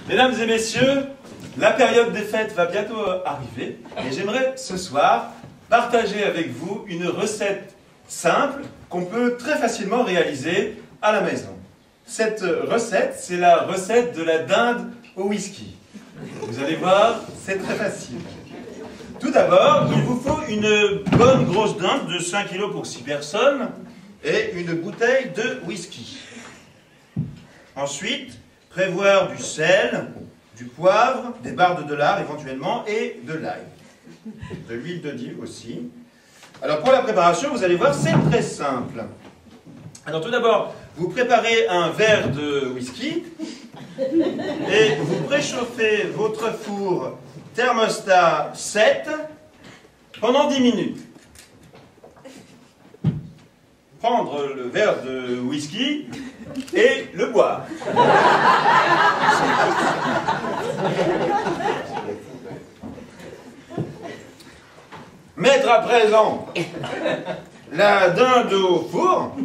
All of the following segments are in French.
Mesdames et messieurs, la période des fêtes va bientôt arriver et j'aimerais ce soir partager avec vous une recette simple qu'on peut très facilement réaliser à la maison. Cette recette, c'est la recette de la dinde au whisky. Vous allez voir, c'est très facile. Tout d'abord, il vous faut une bonne grosse dinde de 5 kg pour 6 personnes et une bouteille de whisky. Ensuite, prévoir du sel, du poivre, des barres de lard éventuellement et de l'ail. De l'huile d'olive aussi. Alors pour la préparation, vous allez voir, c'est très simple. Alors tout d'abord, vous préparez un verre de whisky et vous préchauffez votre four thermostat 7 pendant 10 minutes. Prendre le verre de whisky et le boire. Mettre à présent la dinde au four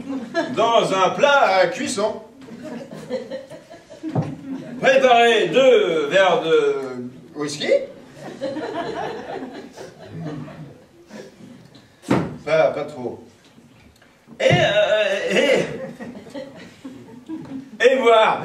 dans un plat à cuisson. Préparer 2 verres de whisky. Pas trop. Et boire.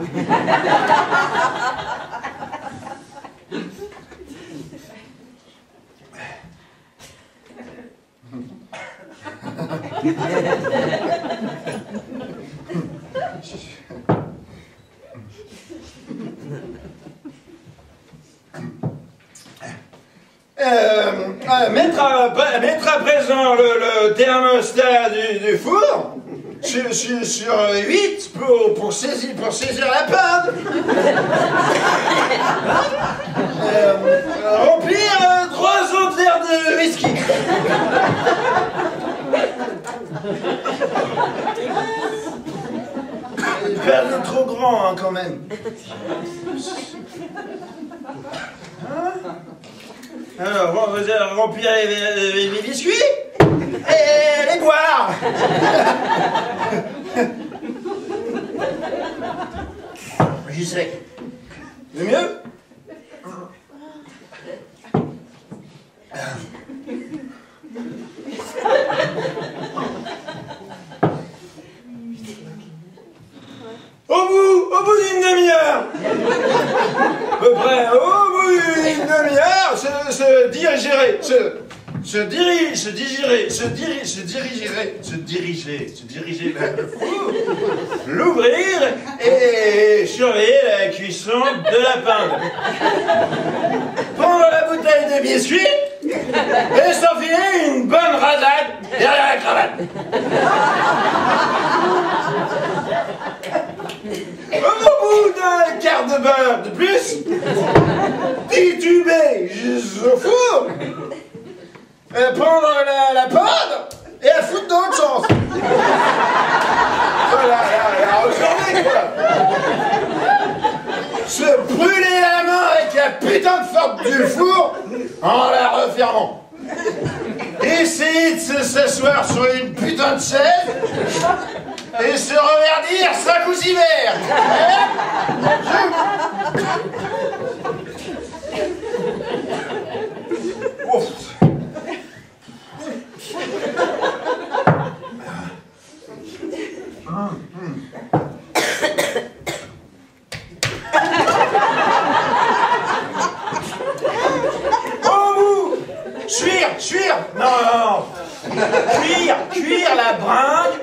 Mettre à présent le thermostat du four sur 8 pour saisir la pinte. Remplir 3 autres verres de whisky. Il est trop grand hein, quand même. Alors, vous allez remplir les biscuits et les boire. J'y sais. Le mieux? Au bout d'une demi-heure, à peu près, au bout d'une demi-heure, se diriger vers le four, l'ouvrir et surveiller la cuisson de la pinte. Prendre la bouteille de biscuits et s'enfiler une bonne rasade derrière la cravate. Au bout d'un quart de beurre de plus, tituber jusqu'au four, prendre la pomme et la foutre dans l'autre sens. Voilà, la retourner quoi. Se brûler la main avec la putain de forte du four en la refermant. Essayer de s'asseoir sur une putain de chaise et se reverdir 5 ou 6 verres. Cuire la bringue.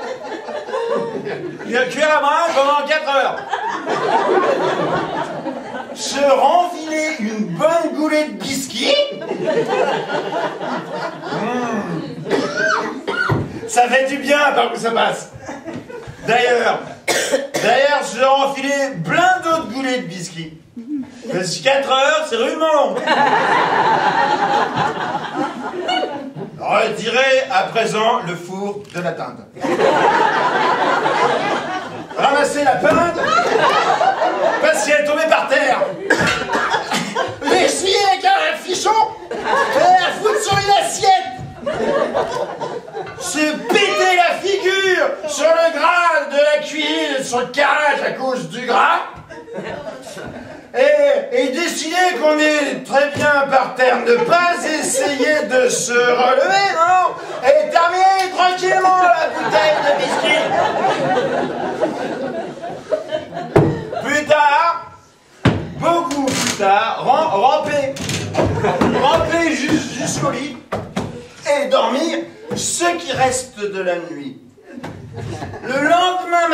Cuire la bringue pendant 4 heures. Se renfiler une bonne goulée de biscuits. Ça fait du bien par où ça passe. D'ailleurs, se renfiler plein d'autres goulées de biscuits. Parce que 4 heures, c'est rudement long. Retirez à présent le four de la dinde. Ramassez la pinte parce qu'elle est tombée par terre. L'essuyer avec un fichon et la foutre sur une assiette. Se péter la figure sur le gras de la cuillère, sur sur le carrelage à cause du gras. Et décider qu'on est très bien par terre, ne pas essayer de se relever, non? Et terminer tranquillement la bouteille de biscuit. Plus tard, beaucoup plus tard, ramper jusqu'au lit et dormir ce qui reste de la nuit. Le lendemain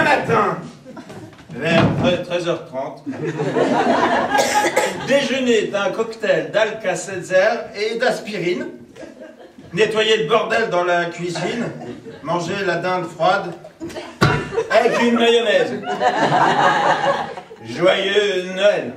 matin, vers 13h30, déjeuner d'un cocktail d'Alka-Seltzer et d'aspirine, nettoyer le bordel dans la cuisine, manger la dinde froide avec une mayonnaise. Joyeux Noël!